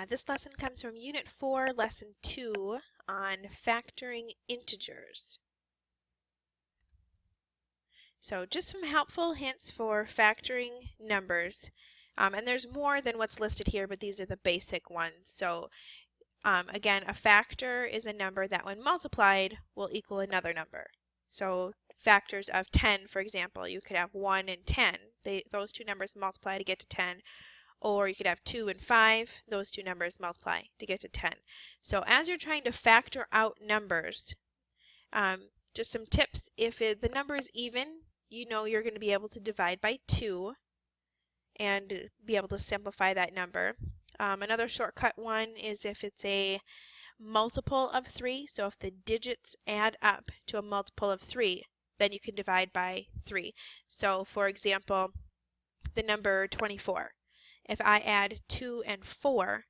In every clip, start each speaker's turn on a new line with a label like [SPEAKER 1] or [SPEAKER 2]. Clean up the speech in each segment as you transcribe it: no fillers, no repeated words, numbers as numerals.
[SPEAKER 1] This lesson comes from Unit 4, Lesson 2 on factoring integers. So just some helpful hints for factoring numbers. And there's more than what's listed here, but these are the basic ones. So again, a factor is a number that when multiplied will equal another number. So factors of 10, for example, you could have 1 and 10. Those two numbers multiply to get to 10. Or you could have 2 and 5. Those two numbers multiply to get to 10. So as you're trying to factor out numbers, just some tips. If the number is even, you know you're going to be able to divide by 2 and be able to simplify that number. Another shortcut one is if it's a multiple of 3. So if the digits add up to a multiple of 3, then you can divide by 3. So for example, the number 24. If I add 2 and 4,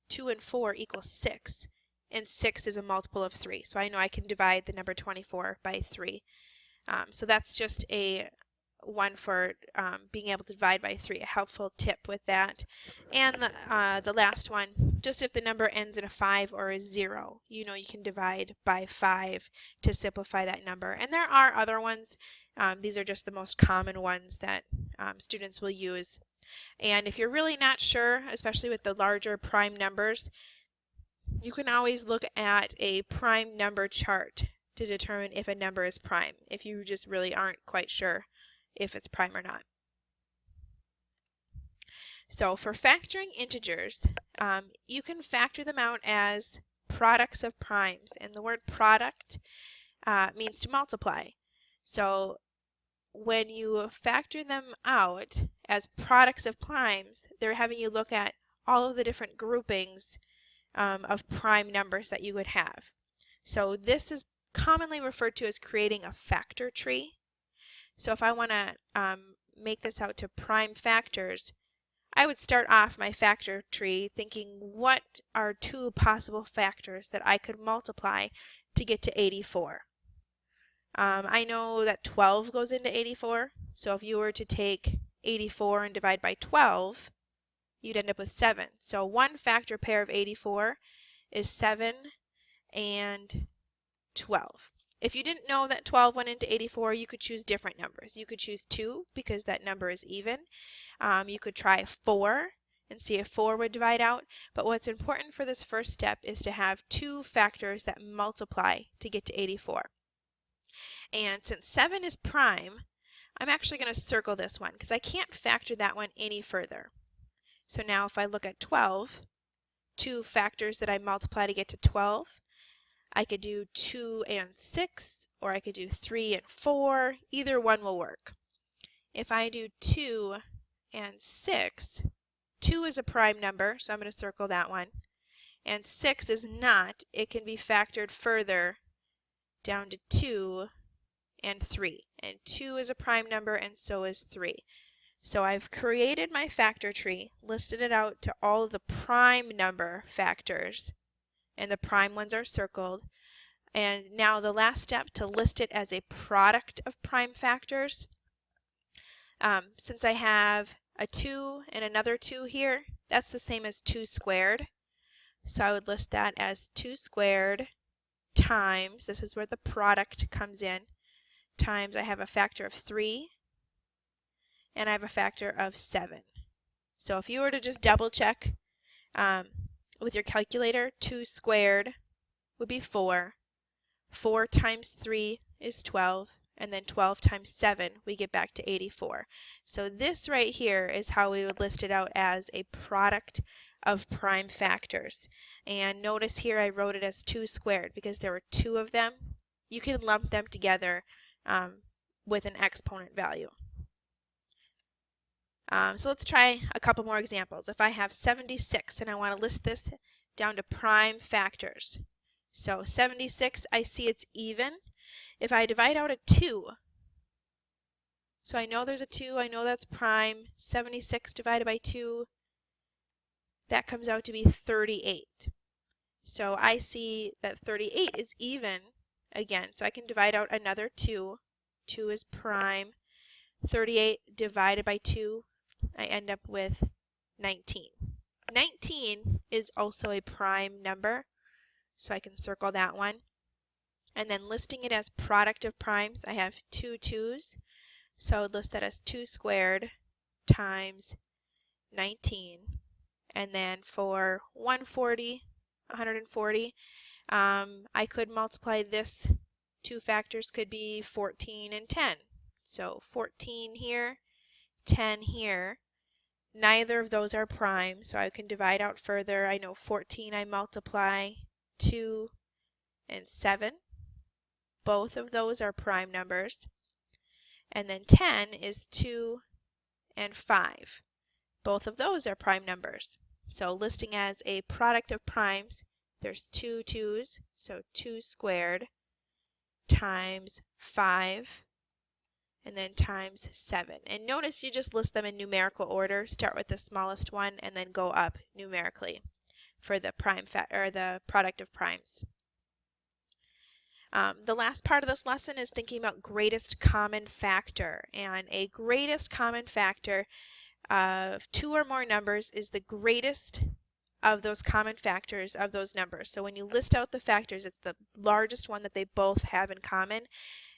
[SPEAKER 1] 2 and 4 equals 6, and 6 is a multiple of 3. So I know I can divide the number 24 by 3. So that's just a one for being able to divide by 3, a helpful tip with that. And the last one, just if the number ends in a 5 or a 0, you know you can divide by 5 to simplify that number. And there are other ones. These are just the most common ones that students will use. And if you're really not sure, especially with the larger prime numbers, you can always look at a prime number chart to determine if a number is prime, if you just really aren't quite sure if it's prime or not. So for factoring integers, you can factor them out as products of primes, and the word product means to multiply. So when you factor them out as products of primes, they're having you look at all of the different groupings of prime numbers that you would have. So this is commonly referred to as creating a factor tree. So if I want to make this out to prime factors, I would start off my factor tree thinking, what are two possible factors that I could multiply to get to 84? I know that 12 goes into 84, so if you were to take 84 and divide by 12, you'd end up with 7. So one factor pair of 84 is 7 and 12. If you didn't know that 12 went into 84, you could choose different numbers. You could choose 2 because that number is even. You could try 4 and see if 4 would divide out. But what's important for this first step is to have two factors that multiply to get to 84. And since 7 is prime, I'm actually going to circle this one because I can't factor that one any further. So now if I look at 12, two factors that I multiply to get to 12, I could do 2 and 6, or I could do 3 and 4. Either one will work. If I do 2 and 6, 2 is a prime number, so I'm going to circle that one. And 6 is not. It can be factored further down to 2 and 3. And 2 is a prime number, and so is 3. So I've created my factor tree, listed it out to all of the prime number factors, and the prime ones are circled. And now the last step, to list it as a product of prime factors. Since I have a 2 and another 2 here, that's the same as 2 squared. So I would list that as 2 squared times, this is where the product comes in, times I have a factor of 3 and I have a factor of 7. So if you were to just double check with your calculator, 2 squared would be 4. 4 times 3 is 12, and then 12 times 7, we get back to 84. So this right here is how we would list it out as a product of prime factors. And notice here I wrote it as 2 squared because there were 2 of them. You can lump them together with an exponent value. So let's try a couple more examples. If I have 76 and I want to list this down to prime factors. So 76, I see it's even. If I divide out a 2, so I know there's a 2, I know that's prime. 76 divided by 2, that comes out to be 38. So I see that 38 is even again. So I can divide out another 2. 2 is prime. 38 divided by 2, I end up with 19. 19 is also a prime number, so I can circle that one. And then listing it as product of primes, I have two 2's, so I would list that as 2 squared times 19. And then for 140, I could multiply this. Two factors could be 14 and 10. So 14 here, 10 here. Neither of those are prime, so I can divide out further. I know 14 I multiply 2 and 7. Both of those are prime numbers. And then 10 is 2 and 5. Both of those are prime numbers. So listing as a product of primes, there's two 2's, so 2 squared times 5, and then times 7. And notice you just list them in numerical order. Start with the smallest one and then go up numerically for the the product of primes. The last part of this lesson is thinking about greatest common factor. And a greatest common factor of two or more numbers is the greatest of those common factors of those numbers. So when you list out the factors, it's the largest one that they both have in common,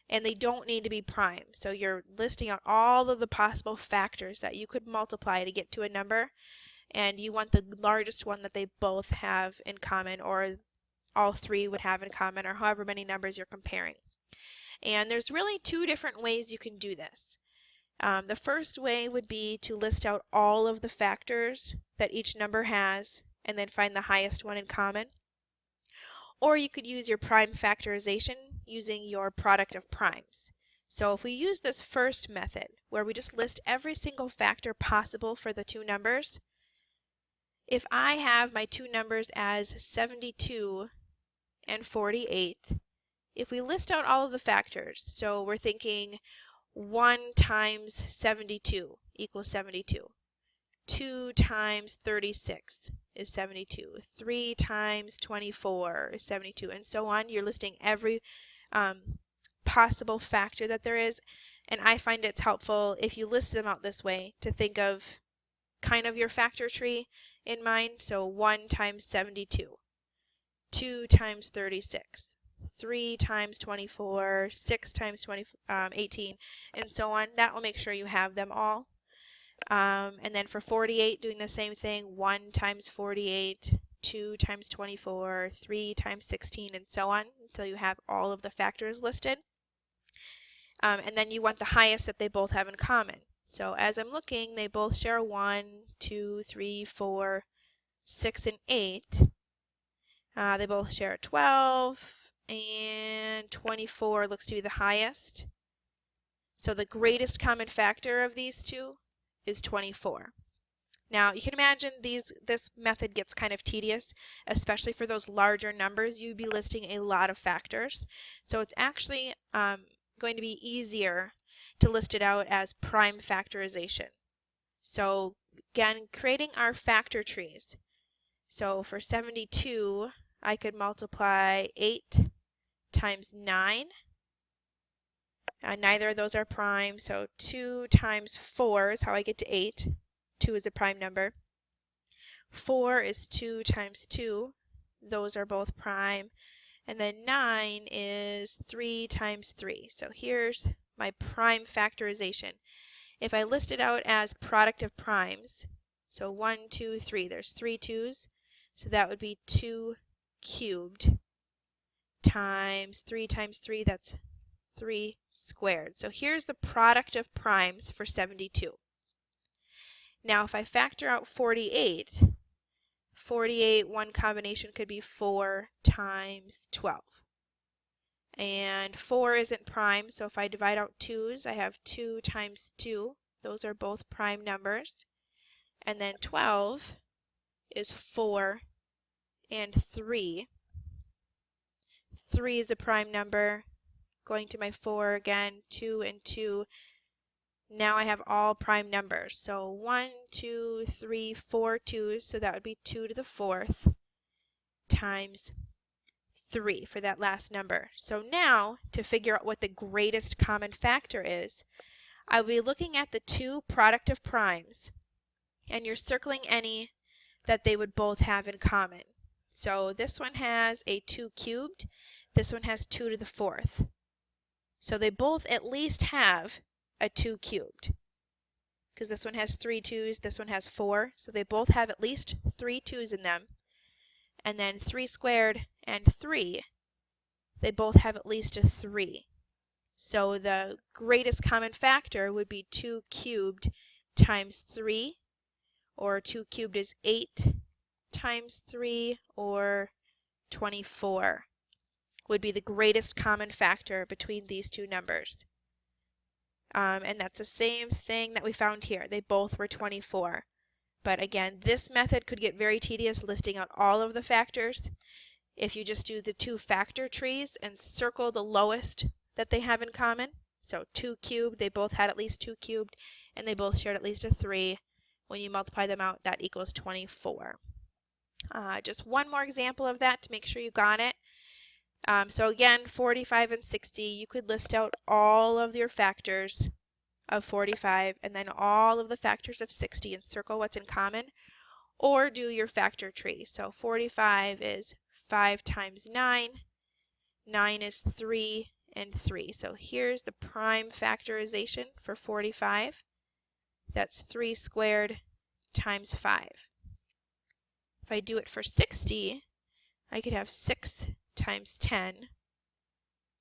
[SPEAKER 1] and they don't need to be prime. So you're listing out all of the possible factors that you could multiply to get to a number, and you want the largest one that they both have in common, or all three would have in common, or however many numbers you're comparing. And there's really two different ways you can do this. The first way would be to list out all of the factors that each number has and then find the highest one in common. Or you could use your prime factorization using your product of primes. So if we use this first method, where we just list every single factor possible for the two numbers, if I have my two numbers as 72 and 48, if we list out all of the factors, so we're thinking 1 times 72 equals 72. 2 times 36 is 72. 3 times 24 is 72, and so on. You're listing every possible factor that there is, and I find it's helpful if you list them out this way to think of kind of your factor tree in mind. So 1 times 72, 2 times 36, 3 times 24, 6 times 18, and so on. That will make sure you have them all. And then for 48, doing the same thing, 1 times 48, 2 times 24, 3 times 16, and so on, until you have all of the factors listed. And then you want the highest that they both have in common. So as I'm looking, they both share 1, 2, 3, 4, 6, and 8. They both share 12, and 24 looks to be the highest. So the greatest common factor of these two is 24. Now you can imagine this method gets kind of tedious, especially for those larger numbers. You'd be listing a lot of factors. So it's actually going to be easier to list it out as prime factorization. So again, creating our factor trees. So for 72, I could multiply 8 times 9. Neither of those are prime, so 2 times 4 is how I get to 8. 2 is a prime number. 4 is 2 times 2. Those are both prime. And then 9 is 3 times 3. So here's my prime factorization. If I list it out as product of primes, so 1, 2, 3, there's 3 2's, so that would be 2 cubed times 3, that's 3 squared. So here's the product of primes for 72. Now if I factor out 48, one combination could be 4 times 12. And 4 isn't prime, so if I divide out 2's, I have 2 times 2. Those are both prime numbers. And then 12 is 4 and 3. 3 is a prime number. Going to my 4 again, 2 and 2. Now I have all prime numbers. So 1, 2, 3, 4 2's, so that would be 2 to the 4th times 3 for that last number. So now, to figure out what the greatest common factor is, I'll be looking at the two product of primes, and you're circling any that they would both have in common. So this one has a 2 cubed, this one has 2 to the 4th. So they both at least have a 2 cubed, because this one has 3 2's, this one has 4, so they both have at least 3 2's in them. And then 3 squared and 3, they both have at least a 3. So the greatest common factor would be 2 cubed times 3, or 2 cubed is 8 times 3, or 24 would be the greatest common factor between these two numbers. And that's the same thing that we found here. They both were 24. But again, this method could get very tedious listing out all of the factors. If you just do the two factor trees and circle the lowest that they have in common, so 2 cubed, they both had at least 2 cubed, and they both shared at least a 3. When you multiply them out, that equals 24. Just one more example of that to make sure you got it. So again, 45 and 60, you could list out all of your factors of 45 and then all of the factors of 60 and circle what's in common, or do your factor tree. So 45 is 5 times 9, 9 is 3 and 3. So here's the prime factorization for 45. That's 3 squared times 5. If I do it for 60, I could have 6 times 10.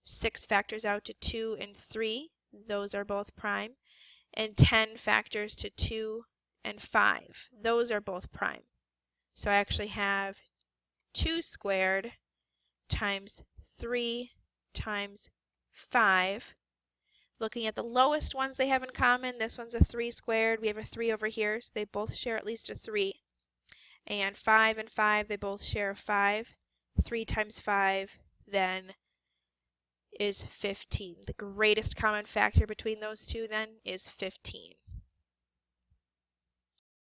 [SPEAKER 1] 6 factors out to 2 and 3. Those are both prime. And 10 factors to 2 and 5. Those are both prime. So I actually have 2 squared times 3 times 5. Looking at the lowest ones they have in common, this one's a 3 squared. We have a 3 over here, so they both share at least a 3. And 5 and 5, they both share a 5. 3 times 5 then is 15. The greatest common factor between those two then is 15.